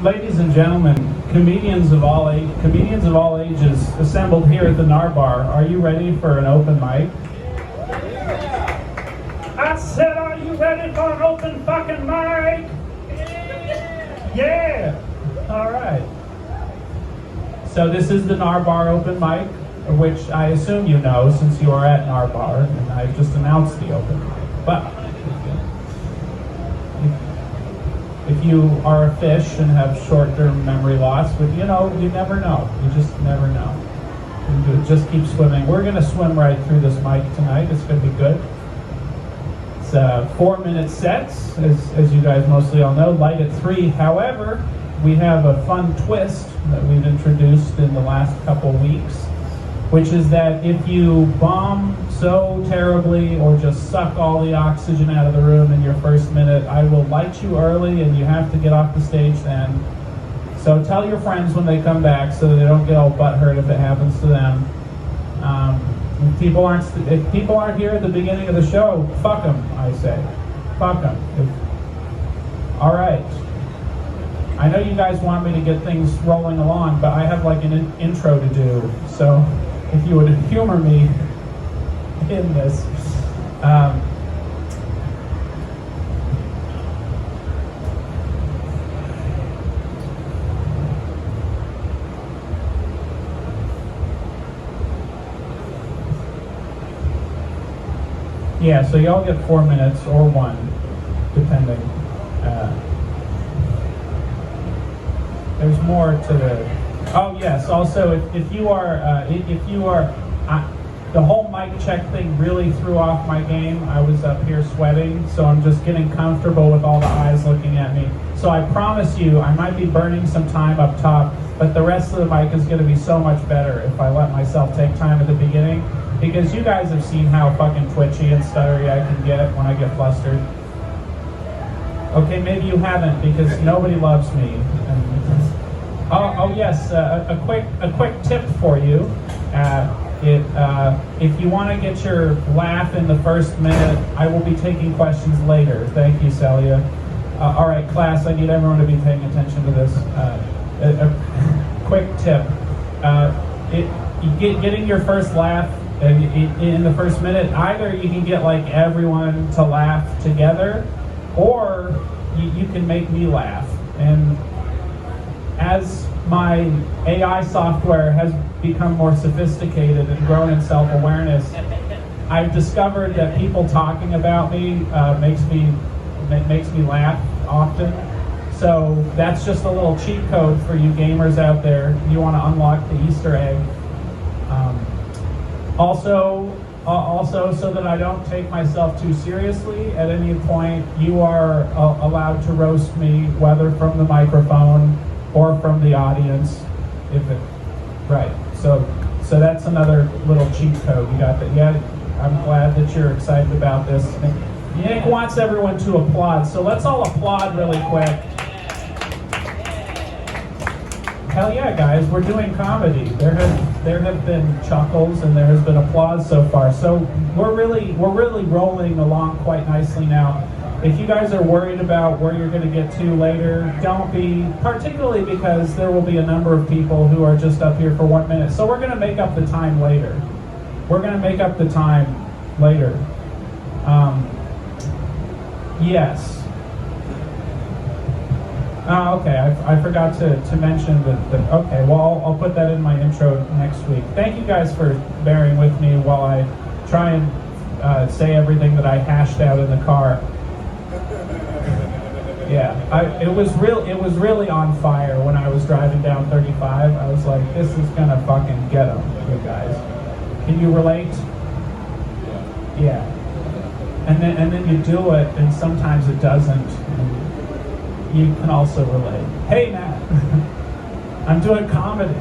Ladies and gentlemen, comedians of all ages assembled here at the Gnar bar. Are you ready for an open mic? I said, are you ready for an open fucking mic? Yeah. All right. So this is the Gnar bar open mic, which I assume you know since you are at Gnar bar, and I just announced the open mic. But if you are a fish and have short-term memory loss, but you never know. You just never know. You just keep swimming. We're going to swim right through this mic tonight. It's going to be good. It's 4-minute sets, as you guys mostly all know, light at 3. However, we have a fun twist that we've introduced in the last couple weeks, which is that if you bomb so terribly or just suck all the oxygen out of the room in your first minute, I will light you early and you have to get off the stage then. So tell your friends when they come back so that they don't get all butthurt if it happens to them. If people aren't here at the beginning of the show, fuck them, I say. Fuck them. All right. I know you guys want me to get things rolling along, but I have like an intro to do. So if you would humor me in this. Yeah, so y'all get 4 minutes or 1, depending. There's more to the. Oh yes. Also, if you are, the whole mic check thing really threw off my game. I was up here sweating, so I'm just getting comfortable with all the eyes looking at me. So I promise you, I might be burning some time up top, but the rest of the mic is going to be so much better if I let myself take time at the beginning, because you guys have seen how fucking twitchy and stuttery I can get when I get flustered. Okay, maybe you haven't, because nobody loves me. Oh yes, a quick tip for you. If you want to get your laugh in the first minute, I will be taking questions later. Thank you, Celia. All right, class, I need everyone to be paying attention to this. A quick tip. Getting your first laugh in the first minute, either you can get like everyone to laugh together, or you can make me laugh. And as my AI software has become more sophisticated and grown in self-awareness, I've discovered that people talking about me makes me laugh often. So that's just a little cheat code for you gamers out there. You want to unlock the Easter egg. Also, so that I don't take myself too seriously, at any point you are allowed to roast me, whether from the microphone or from the audience, right. So that's another little cheat code. You got that? Yeah, I'm glad that you're excited about this. Yank wants everyone to applaud, so let's all applaud really quick. Hell yeah, guys, we're doing comedy. There have been chuckles and there has been applause so far. So we're really rolling along quite nicely now. If you guys are worried about where you're going to get to later, don't be, particularly because there will be a number of people who are just up here for 1 minute. So we're going to make up the time later. Yes. Okay, I forgot to mention that. Okay, well, I'll put that in my intro next week. Thank you guys for bearing with me while I try and say everything that I hashed out in the car. Yeah, it was really on fire when I was driving down 35. I was like, this is gonna fucking get them, you guys. Can you relate? Yeah. And then you do it, and sometimes it doesn't. And you can also relate. Hey, Matt, I'm doing comedy.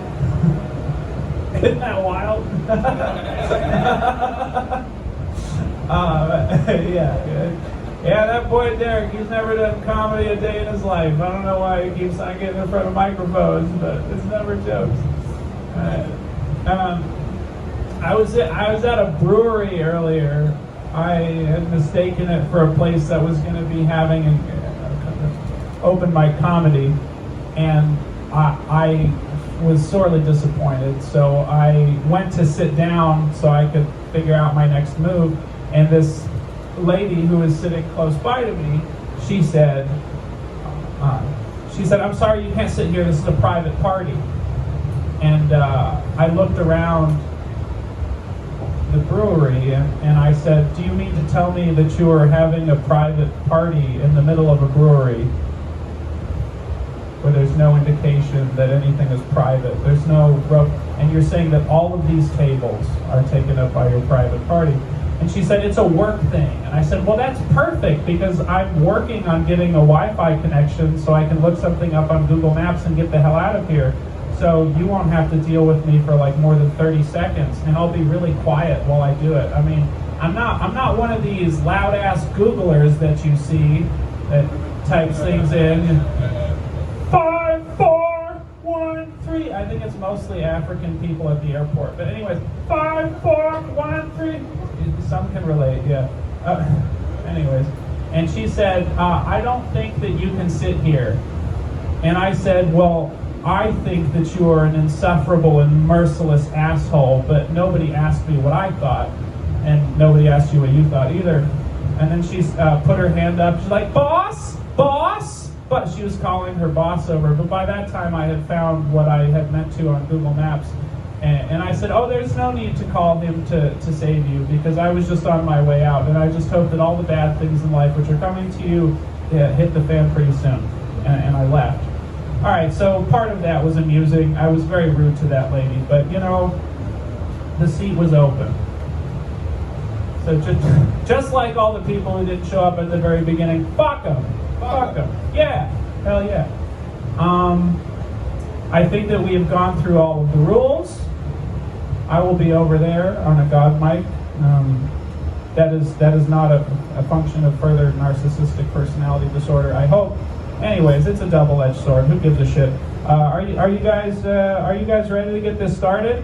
Isn't that wild? Yeah, that boy Derek, he's never done comedy a day in his life. I don't know why he keeps on getting in front of microphones, but it's never jokes. I was at a brewery earlier. I had mistaken it for a place that was going to be having an open mic comedy, and I was sorely disappointed. So I went to sit down so I could figure out my next move, and this lady who was sitting close by to me, she said, I'm sorry, you can't sit here, this is a private party. And I looked around the brewery and I said, do you mean to tell me that you are having a private party in the middle of a brewery where there's no indication that anything is private? There's no rope, and you're saying that all of these tables are taken up by your private party. And she said, it's a work thing. And I said, well, that's perfect, because I'm working on getting a Wi-Fi connection so I can look something up on Google Maps and get the hell out of here. So you won't have to deal with me for like more than 30 seconds, and I'll be really quiet while I do it. I mean, I'm not one of these loud-ass Googlers that you see that types things in. 5, 4, 1, 3. I think it's mostly African people at the airport. But anyways, 5, 4, 1, 3. Some can relate, yeah. Anyways, and she said, I don't think that you can sit here. And I said, well, I think that you are an insufferable and merciless asshole, but nobody asked me what I thought, and nobody asked you what you thought either. And then she put her hand up. She's like, boss, boss. But she was calling her boss over. But by that time, I had found what I had meant to on Google Maps. And I said, oh, there's no need to call him to save you, because I was just on my way out. And I just hope that all the bad things in life which are coming to you hit the fan pretty soon. And I left. All right, so part of that was amusing. I was very rude to that lady. But, you know, the seat was open. So just like all the people who didn't show up at the very beginning, fuck them. Fuck them. Yeah, hell yeah. I think that we have gone through all of the rules. I will be over there on a God mic. That is not a function of further narcissistic personality disorder, I hope. Anyways, it's a double-edged sword. Who gives a shit? Are you guys ready to get this started?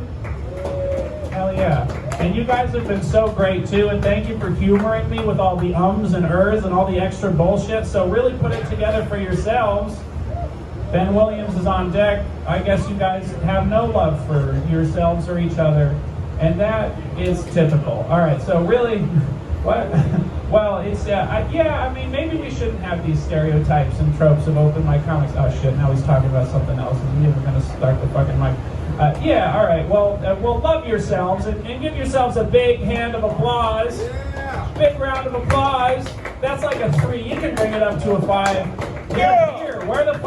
Hell yeah. And you guys have been so great too, and thank you for humoring me with all the ums and ers and all the extra bullshit. So really put it together for yourselves. Ben Williams is on deck. I guess you guys have no love for yourselves or each other, and that is typical. All right, so really, what? Well, it's I mean, maybe we shouldn't have these stereotypes and tropes of open mic comics. Oh shit! Now he's talking about something else. Is he even gonna start the fucking mic? Yeah, all right. Well, love yourselves and give yourselves a big hand of applause. Yeah. Big round of applause. That's like a 3. You can bring it up to a 5. Here. Where the